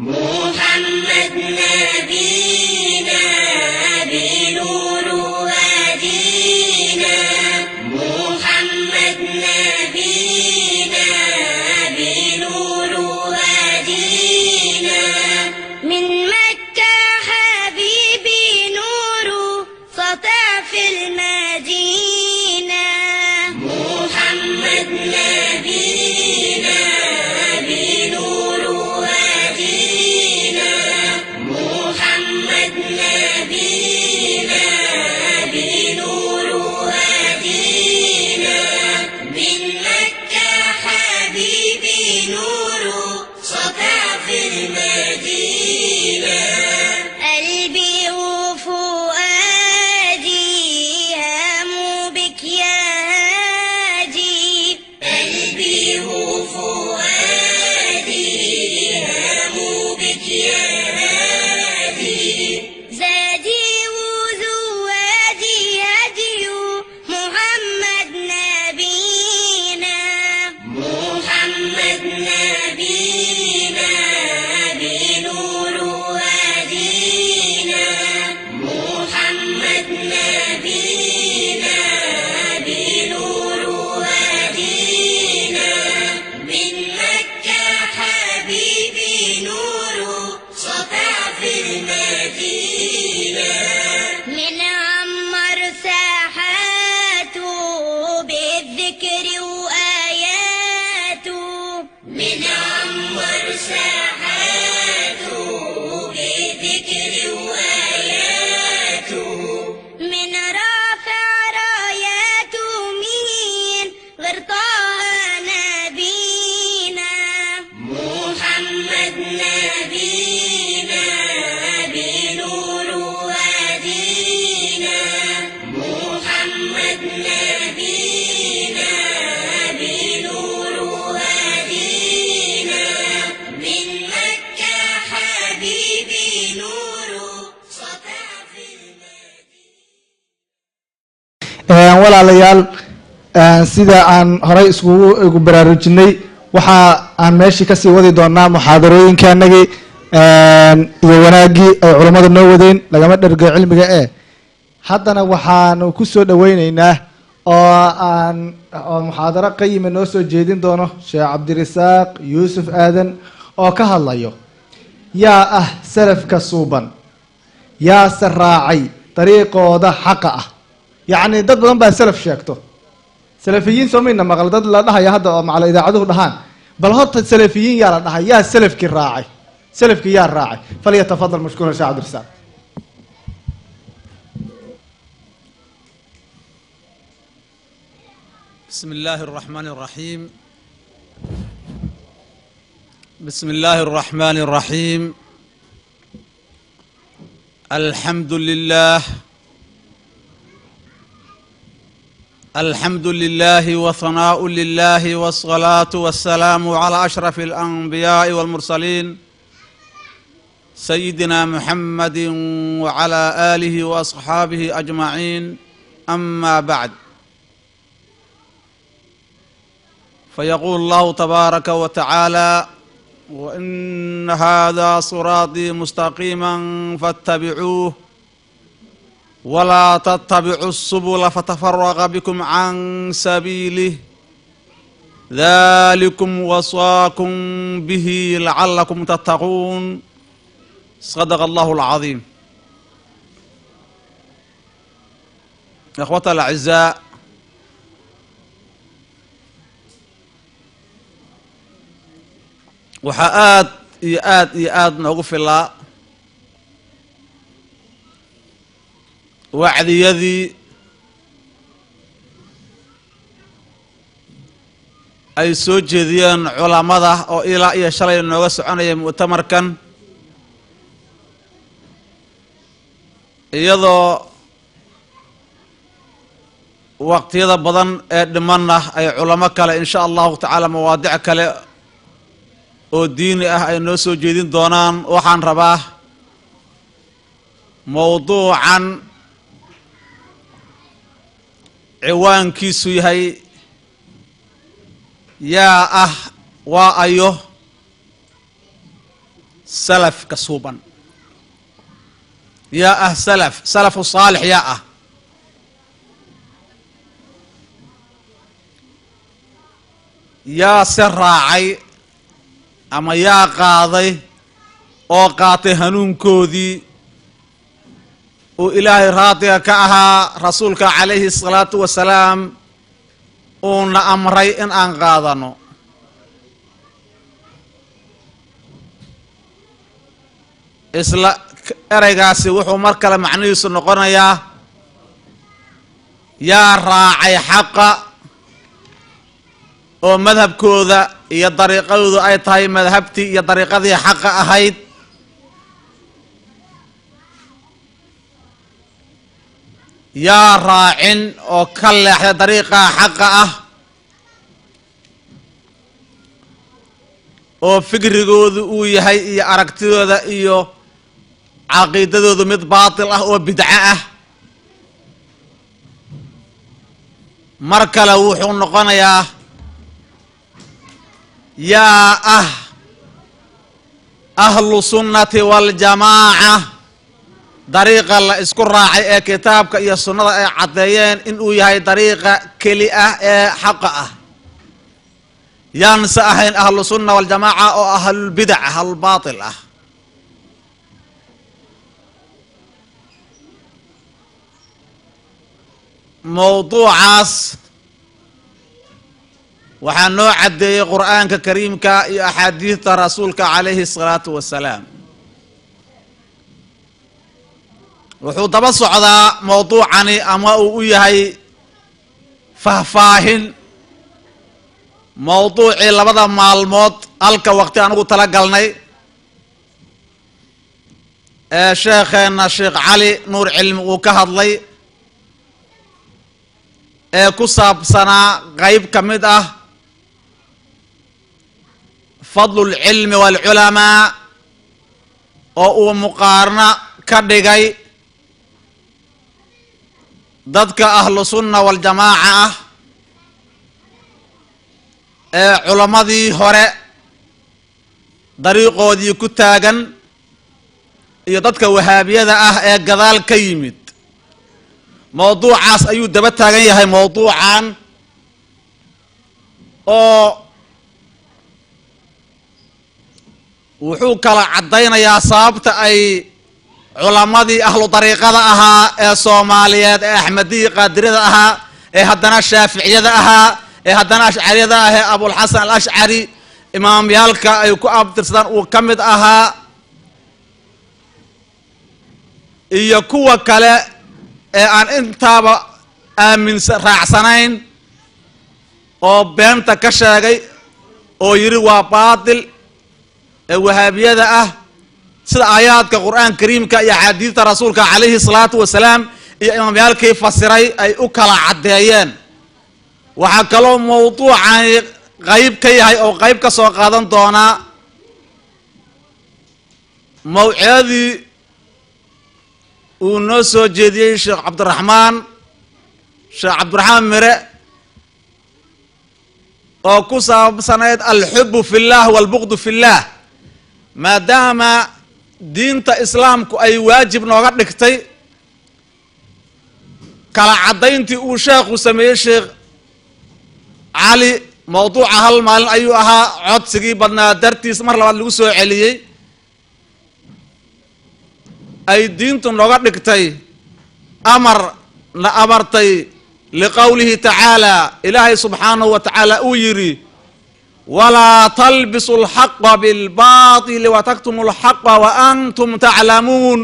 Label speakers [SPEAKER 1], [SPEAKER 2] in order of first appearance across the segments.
[SPEAKER 1] محمد نبينا بنور هدينا محمد نبينا بنور هدينا من مكة حبيبي نور سطع في المدينة محمد نبينا بنور هدينا محمد نبينا بنور هدينا من مكة حبيبي نور سطع في المدينة قلبي وفؤادي هاموا بك يا هادي قلبي وفؤادي هاموا بك يا هادي زادي وزوادي هدي محمد نبينا محمد نبينا بنور هدينا محمد نبينا بنور هدينا من مكة حبيبي نور سطع في المدينة من عمر ساحاته بالذكر وآياته من عمر ساحاته بالذكر وآياته من رافع راياته مين غير طه نبينا محمد نبينا بنور هدينا محمد نبينا بنور هدينا من مكة حبيبي نور سطع في المدينة
[SPEAKER 2] walaalayaal sida aan horay iskugu baraarujinay waxa aan meeshii ka sii wadi doonaa muxaadarooyinkaanagii iyo wanaagii ay culummadu noo wadeen lagama dhergo cilmiga haddana waxaanu ku soo dhaweyneynaa oo muxaadaro qayima noo soo jeedin doono sheekh cabdirasaaq yuusuf aadan oo ka hadlayo yaa ah salafka suuban yaase raacay dariiqooda xaqa ah yacni dad badan baa salaf sheegto salafiyiin soo mayna maqal dad la dhahaya hadda oo macala idaacaduhu dhahaan bal horta salafiyiin yaa la dhahay yaa salafkii raacay salafkii yaa raacay falyatafadal mashkuuran sheekh cabdirasaaq
[SPEAKER 3] بسم الله الرحمن الرحيم بسم الله الرحمن الرحيم الحمد لله الحمد لله وثناء لله والصلاة والسلام على أشرف الأنبياء والمرسلين سيدنا محمد وعلى آله وأصحابه أجمعين أما بعد فيقول الله تبارك وتعالى وإن هذا صراطي مستقيما فاتبعوه ولا تتبعوا السبل فتفرق بكم عن سبيله ذلكم وصاكم به لعلكم تتقون صدق الله العظيم. إخوة الأعزاء waxaa aad iyo aad noogu filaa wacdiyadii ay soo jeediyeen culammada oo ilaa iyo shalay nooga soconaya mu'tamarkan iyadoo waqtiyada badan ee dhimanna ay culamo kale in sha allahu tacaala mawaadic kale oo diini ah ay noo soo jeedin doonaan waxaan rabaa mowduucan ciwaankiisu yahay yaa ah waa ayo سلف كسوبا يا سلف الصالح يا يا سراعي أما يا قاضي أو قاطي هنون كودي وإلهي راضي كأها رسولك عليه الصلاة والسلام أون أمري إن أنقاضنو إسلا ereygaasi wuxuu mar kale macnihiisu noqonayaa yaa raacay xaqa oo madhabkooda iyo dariiqadoodu ay tahay madhabtii iyo dariiqadii xaqa ahayd yaa raacin oo ka leexday dariiqaa xaqa ah oo fikrigoodu uu yahay iyo aragtidooda iyo caqiidadoodu mid baatil ah oo bidco ah mar kale wuxuu noqonayaa yaa ahlu sunnati waljamaaca dariiqa la isku raacay ee kitaabka iyo sunnada ay caddeeyeen inuu yahay dariiqa keli ah ee xaqa ah yaanse ahayn ahlu sunna waljamaaca oo ahlulbidac ahlulbaatil ah mawduucaas waxaa noo caddeeyey qur'aanka kariimka iyo axaadiidta rasuulka calayhi الsalaatu wasalaam wuxuu daba socdaa mawduucani ama uu u yahay faahfaahin mawduucii labada maalmood halka waqti aan ugu tala galnay ee sheekheena sheekh cali nuur cilmi uu ka hadlay ee ku saabsanaa qayb ka mid ah fadlu lcilmi waalculamaa oo uu muqaarno ka dhigay dadka ahlu sunna waljamaaca ah ee culammadii hore dariiqoodii ku taagan iyo dadka wahaabiyada ah ee gadaal ka yimid mawduucaas ayuu daba taagan yahay mawduucan oo wuxuu kala caddaynayaa sababta ay culammadii ahlu dariiqada ahaa ee soomaaliyeed ee axmediyii qaadirada ahaa ee haddana shaaficiyada ahaa ee haddana ashcariyada ah ee abulxasan alashcari imaamyaalka ay ku abtirsadaan uu ka mid ahaa iyo kuwa kale ee aan intaaba raacsanayn oo beenta ka sheegay oo yidhi waa baatil ee wahaabiyada ah sida aayaadka qur'aan kariimka iyo axaadiidta rasuulka calayhi الsalaatu wasalaam iyo imaamyaalkii fasiray ay u kala caddeeyeen waxaa kaloo mawduucani qayb ka yahay oo qayb ka soo qaadan doonaa mawcidadii uu noo soo jeediyey sheekh cabdiraxmaan mire oo ku saabsanayd alxubu fi llah waalbuqdu fi llah maadaama diinta islaamku ay waajib nooga dhigtay kala caddayntii uu sheekhu sameeyey sheekh cali mawduuca hal maalin ayuu ahaa codsigii badnaa dartiis mar labaad lagu soo celiyey ay diintu nooga dhigtay na amartay liqowlihi tacaala ilaahay subxaanahu wa tacaala uu yidhi walaa talbisu alxaqa bilbaatili wataktumu alxaqa wa antum taclamuun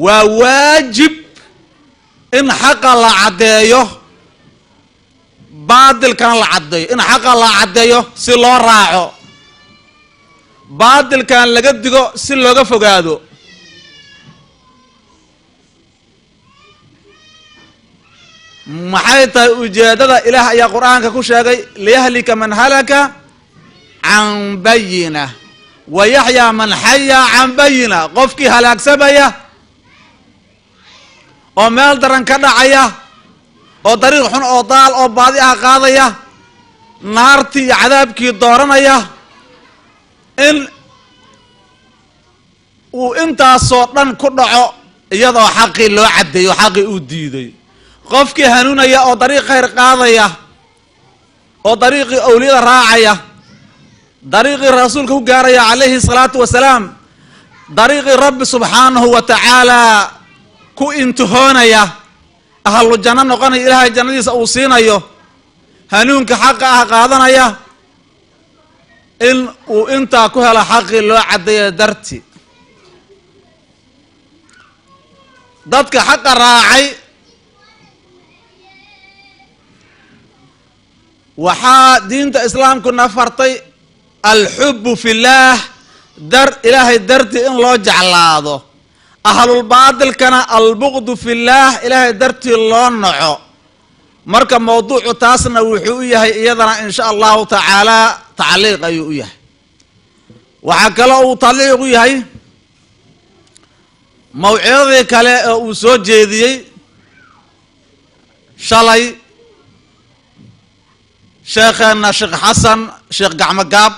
[SPEAKER 3] waa waajib in xaqa la caddeeyo baatilkana la caddeeyo in xaqa la caddeeyo si loo raaco baatilkan laga digo si looga fogaado maxay tahay ujeedada ilaah ayaa qur'aanka ku sheegay liyahlika man halaka can bayina wa yaxyaa man xaya can bayina qofkii halaagsamaya oo meel daran ka dhacaya oo dariiq xun oo daal oo baadi ah qaadaya naartii iyo cadaabkii dooranaya in uu intaasoo dhan ku dhaco iyadoo xaqii loo caddeeyo xaqii uu diiday qofkii hanuunaya oo dariiq khayr qaadaya oo dariiqii awliyada raacaya dariiqii rasuulka ku gaaraya calayhi salaatu wasalaam dariiqii rabbi subxaanahu wa tacaala ku intihoonaya ahlu janno noqonaya ilaahay jannadiisa uu siinayo hanuunka xaqa ah qaadanaya in uu intaa ku helo xaqii loo caddeeya darti dadka xaqa raacay waxaa diinta islaamku na fartay alxubu fillaah ilaahay dartii in loo jeclaado ahlulbaatilkana albuqdu fillaah ilaahay dartii loo naco marka mawduucu taasna wuxuu u yahay iyadana in sha allahu tacaala tacliiq ayuu u yahay waxaa kaloo uu tacliiq u yahay mawcidadii kale oo uu soo jeediyey shalay sheekheena sheekh xasan sheekh gacmo gaab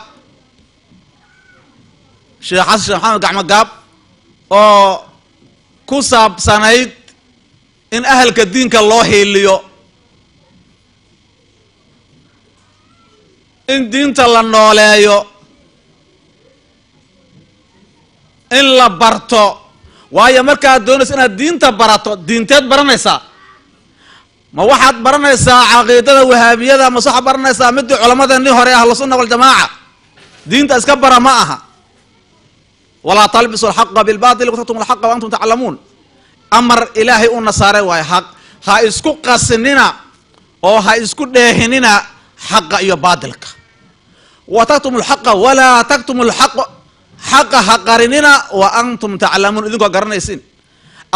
[SPEAKER 3] sheekh xasan sheekh maxamed gacmo gaab oo ku saabsanayd in ahalka diinka loo hiiliyo in diinta la nooleeyo in la barto waayo markaad doonaysa inaad diinta barato diinteed baranaysaa ma waxaad baranaysaa caqiidada wahaabiyada mase waxaad baranaysaa midii culamadeenii hore ahlu sunna waljamaaca diinta iska bara ma aha walaa talbisu alxaqa bilbatil wataktumu alxaqa wa antum taclamuun amar ilaahay u nasaare waayo ha isku qasinina oo ha isku dheehinina xaqa iyo baatilka wa taktumu alxaqa walaa taktumu alxaqa xaqa ha qarinina wa antum taclamuun idinkoo garanaysiin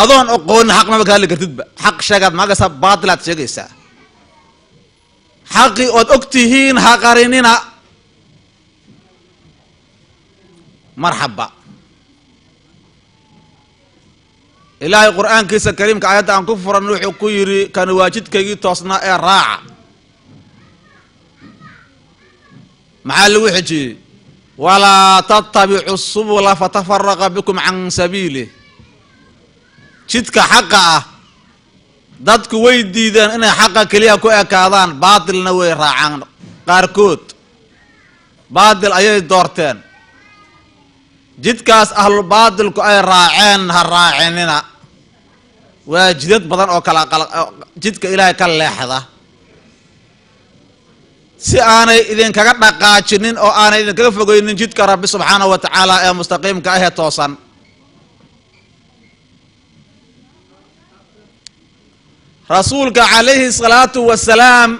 [SPEAKER 3] adoon oqoonin xaq maba ka hadli kartidba xaq sheegaad maagaysaa baatilaad sheegaysaa xaqii ood og tihiin ha qarinina marxaba ilaahay qur'aankiisa kariimka aayadda aan ku furan wuxuu ku yidhi kani waa jidkaygii toosnaa ee raaca maxaa lagu xijiyey walaa tattabicu subula fatafaraqa bikum can sabiilih jidka xaqa ah dadku way diideen inay xaqa keliya ku ekaadaan baatilna way raacaan qaarkood baatil ayay doorteen jidkaas ahlul baatilku ay raaceen ha raacinina waa jidad badan oo kala jidka ilaahay ka leexda si aanay idinkaga dhaqaajinin oo aanay idinkaga fogeynin jidka rabbi subxaanahu wa tacaala ee mustaqiimka ahee toosan rasuulka calayhi salaatu wasalaam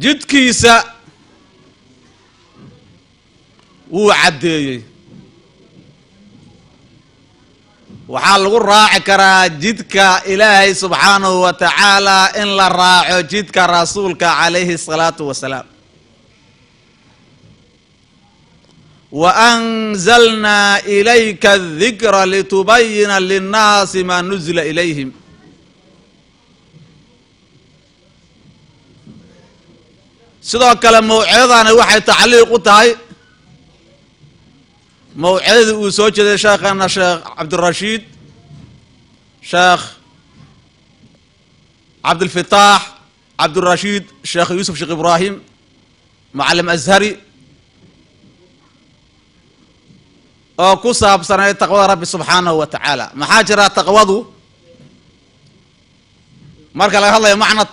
[SPEAKER 3] jidkiisa wuu caddeeyey waxaa lagu raaci karaa jidka ilaahay subxaanahu wa tacaala in la raaco jidka rasuulka calayhi salaatu wasalaam waanzalnaa ilayka adikra litubayina linnaasi maa nuzila ilayhim sidoo kale mawcidadani waxay tacliiq u tahay mawcidadii uu soo jeeday sheekheena sheekh cabdirashiid sheekh cabdilfitaax cabdirashiid sheekh yuusuf sheekh ibraahim macallim ashari oo ku saabsanay taqwada rabbi subxaanahu wa tacaala maxaa jira taqwadu marka laga hadlayo macna